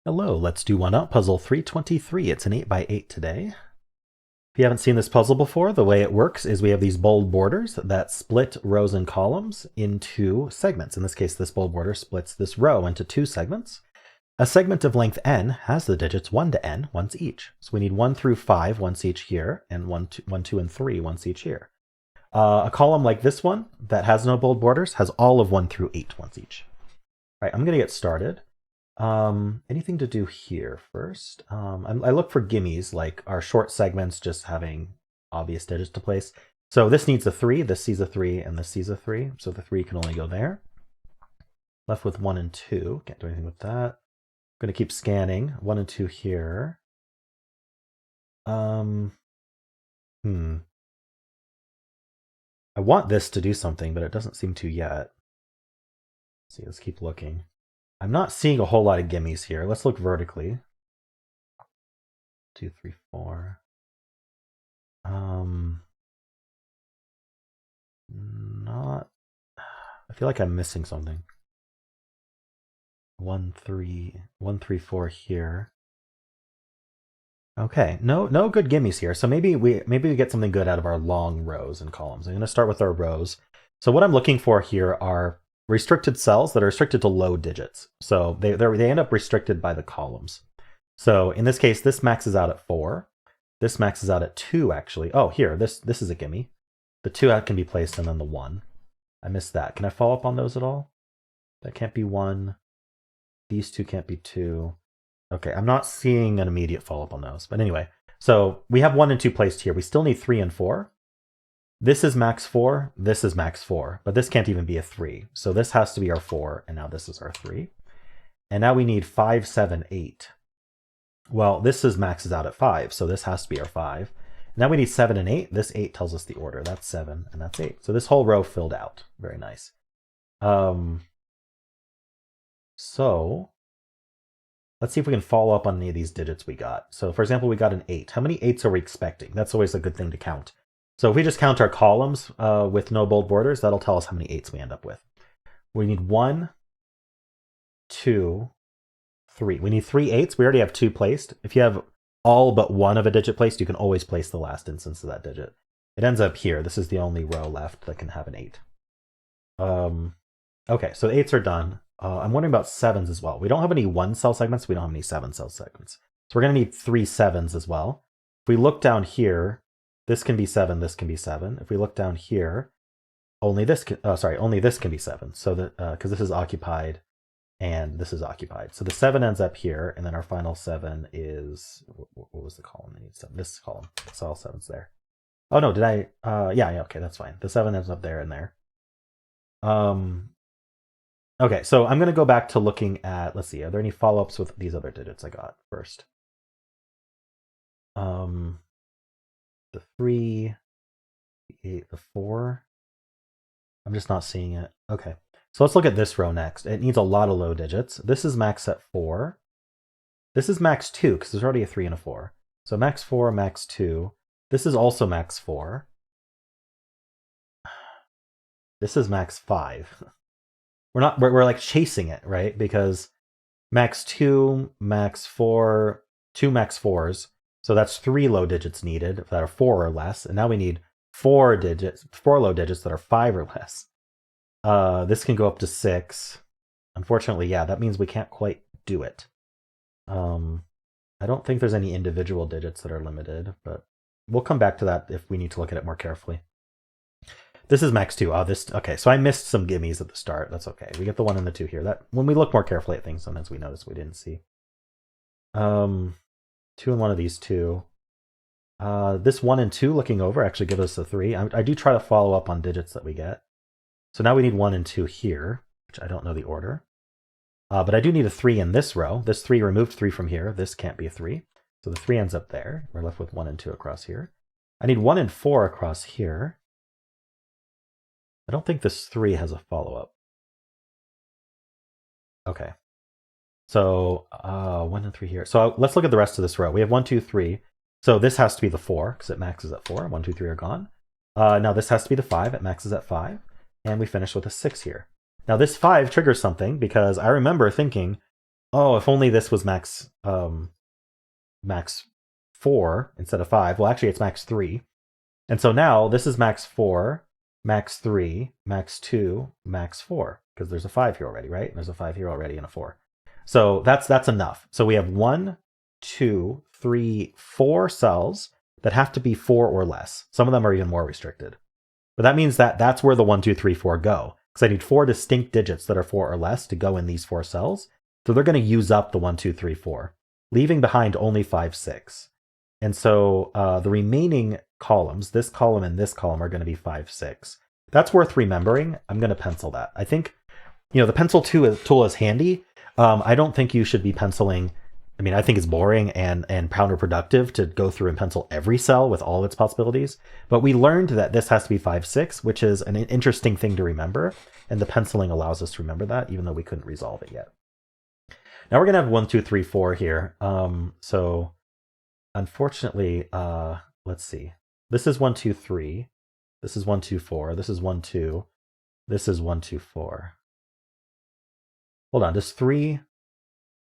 Hello, let's do one up. Puzzle 323. It's an 8x8 today. If you haven't seen this puzzle before, the way it works is we have these bold borders that split rows and columns into segments. In this case, this bold border splits this row into two segments. A segment of length n has the digits 1 to n once each. So we need 1 through 5 once each here, and 1, 2, and 3 once each here. A column like this one that has no bold borders has all of 1 through 8 once each. All right, I'm going to get started. Anything to do here first? I look for gimmies, like our short segments just having obvious digits to place. So this needs a 3, this sees a 3, and this sees a 3. So the 3 can only go there. Left with 1 and 2. Can't do anything with that. I'm going to keep scanning. 1 and 2 here. I want this to do something, but it doesn't seem to yet. Let's see, let's keep looking. I'm not seeing a whole lot of gimmies here. Let's look vertically. 2, 3, 4. Not. I feel like I'm missing something. 1, 3, 1, 3, 4 here. Okay, no good gimmies here. So maybe we get something good out of our long rows and columns. I'm going to start with our rows. So what I'm looking for here are restricted cells that are restricted to low digits. So they end up restricted by the columns. So in this case, this maxes out at 4. This maxes out at 2, actually. Oh, here, this is a gimme. The 2 can be placed and then the 1. I missed that. Can I follow up on those at all? That can't be 1. These 2 can't be 2. Okay, I'm not seeing an immediate follow-up on those. But anyway, so we have 1 and 2 placed here. We still need 3 and 4. This is max 4, this is max 4, but this can't even be a 3. So this has to be our 4, and now this is our 3. And now we need 5, 7, 8. Well, this is maxes out at 5, so this has to be our 5. Now we need 7 and 8. This 8 tells us the order. That's 7, and that's 8. So this whole row filled out. Very nice. So let's see if we can follow up on any of these digits we got. So for example, we got an 8. How many 8s are we expecting? That's always a good thing to count. So if we just count our columns with no bold borders, that'll tell us how many 8s we end up with. We need 1, 2, 3. We need 3 8s. We already have 2 placed. If you have all but one of a digit placed, you can always place the last instance of that digit. It ends up here. This is the only row left that can have an 8. Okay, so the 8s are done. I'm wondering about 7s as well. We don't have any 1 cell segments. We don't have any 7 cell segments. So we're going to need 3 7s as well. If we look down here, this can be 7, this can be 7. If we look down here, only this can be 7. So that because this is occupied and this is occupied. So the 7 ends up here, and then our final 7 is what was the column? This column. So all 7's there. Oh no, did I? Yeah, okay, that's fine. The 7 ends up there and there. Okay, so I'm going to go back to looking at, let's see, are there any follow-ups with these other digits I got first? The 3, the 8, the 4. I'm just not seeing it. Okay, so let's look at this row next. It needs a lot of low digits. This is max at 4. This is max 2, because there's already a 3 and a 4. So max 4, max 2. This is also max 4. This is max 5. We're like chasing it, right? Because max 2, max 4, 2 max 4s. So that's 3 low digits needed that are 4 or less. And now we need 4 low digits that are 5 or less. This can go up to 6. Unfortunately, yeah, that means we can't quite do it. I don't think there's any individual digits that are limited, but we'll come back to that if we need to look at it more carefully. This is max 2. Okay, so I missed some gimmies at the start. That's okay. We get the 1 and the 2 here. That when we look more carefully at things, sometimes we notice we didn't see. 2 and 1 of these 2. This 1 and 2 looking over actually give us a 3. I do try to follow up on digits that we get. So now we need 1 and 2 here, which I don't know the order. But I do need a 3 in this row. This 3 removed 3 from here. This can't be a 3. So the 3 ends up there. We're left with 1 and 2 across here. I need 1 and 4 across here. I don't think this 3 has a follow-up. Okay. So 1 and 3 here. So let's look at the rest of this row. We have 1, 2, 3. So this has to be the 4 because it maxes at 4. 1, 2, 3 are gone. Now this has to be the 5. It maxes at 5. And we finish with a 6 here. Now this 5 triggers something because I remember thinking Oh, if only this was max 4 instead of 5. Well, actually, it's max 3. And so now this is max 4, max 3, max 2, max 4, because there's a 5 here already, right? And there's a 5 here already and a 4. So that's enough. So we have 1, 2, 3, 4 cells that have to be 4 or less. Some of them are even more restricted. But that means that that's where the 1, 2, 3, 4 go. Because I need 4 distinct digits that are 4 or less to go in these 4 cells. So they're going to use up the 1, 2, 3, 4, leaving behind only 5, 6. And so the remaining columns, this column and this column, are going to be 5, 6. That's worth remembering. I'm going to pencil that. I think, the pencil tool is handy. I don't think you should be penciling. I mean, I think it's boring and counterproductive to go through and pencil every cell with all its possibilities. But we learned that this has to be 5, 6, which is an interesting thing to remember. And the penciling allows us to remember that, even though we couldn't resolve it yet. Now we're going to have 1, 2, 3, 4 here. So unfortunately, let's see. This is 1, 2, 3. This is 1, 2, 4. This is 1, 2. This is 1, 2, 4. Hold on, does 3?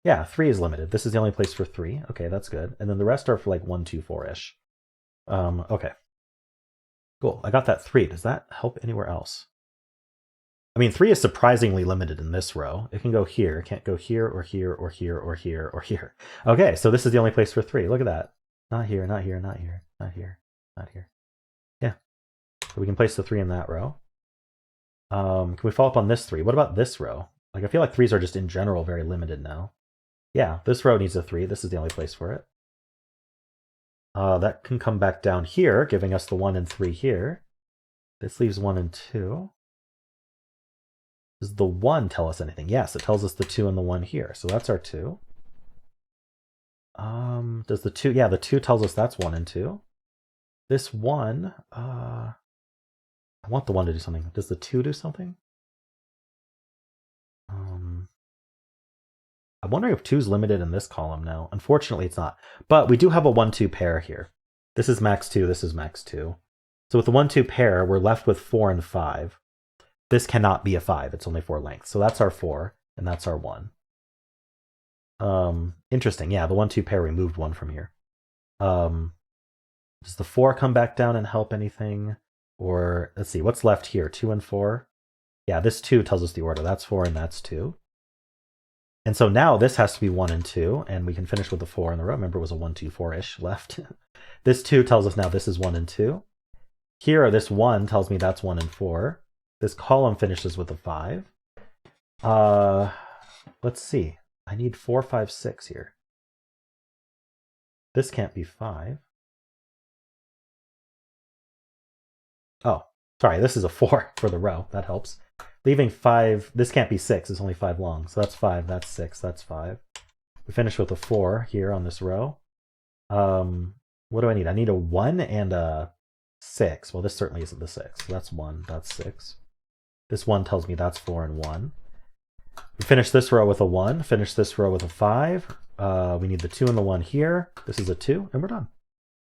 Yeah, 3 is limited. This is the only place for 3. Okay, that's good. And then the rest are for like 1, 2, 4-ish. Okay. Cool, I got that 3. Does that help anywhere else? I mean, 3 is surprisingly limited in this row. It can go here. It can't go here or here or here or here or here. Okay, so this is the only place for 3. Look at that. Not here, not here, not here, not here, not here. Yeah. So we can place the 3 in that row. Can we follow up on this 3? What about this row? Like, I feel like 3s are just in general very limited now. Yeah, this row needs a 3. This is the only place for it. That can come back down here, giving us the 1 and 3 here. This leaves 1 and 2. Does the 1 tell us anything? Yes, it tells us the 2 and the 1 here. So that's our 2. Does the 2... Yeah, the 2 tells us that's 1 and 2. This 1... I want the 1 to do something. Does the 2 do something? I'm wondering if 2 is limited in this column now. Unfortunately, it's not. But we do have a 1-2 pair here. This is max 2, this is max 2. So with the 1-2 pair, we're left with 4 and 5. This cannot be a 5. It's only 4 lengths. So that's our 4, and that's our 1. Interesting. Yeah, the 1-2 pair removed 1 from here. Does the 4 come back down and help anything? Or, let's see, what's left here? 2 and 4? Yeah, this 2 tells us the order. That's 4 and that's 2. And so now this has to be 1 and 2, and we can finish with the 4 in the row. Remember, it was a 1, 2, 4-ish left. This 2 tells us now this is 1 and 2. Here, this 1 tells me that's 1 and 4. This column finishes with a 5. Let's see. I need 4, 5, 6 here. This can't be 5. Oh, sorry, this is a 4 for the row. That helps. Leaving 5, this can't be 6, it's only 5 long. So that's 5, that's 6, that's 5. We finish with a 4 here on this row. What do I need? I need a 1 and a 6. Well, this certainly isn't the 6. So that's 1, that's 6. This 1 tells me that's 4 and 1. We finish this row with a 1, finish this row with a 5. We need the 2 and the 1 here. This is a 2, and we're done.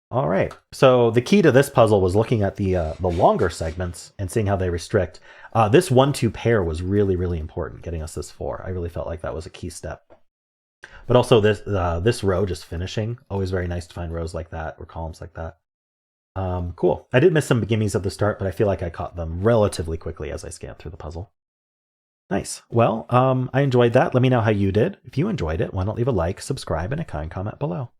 All right, so the key to this puzzle was looking at the longer segments and seeing how they restrict. This 1-2 pair was really, really important, getting us this 4. I really felt like that was a key step. But also this row just finishing, always very nice to find rows like that or columns like that. Cool. I did miss some gimmies at the start, but I feel like I caught them relatively quickly as I scanned through the puzzle. Nice. Well, I enjoyed that. Let me know how you did. If you enjoyed it, why not leave a like, subscribe, and a kind comment below.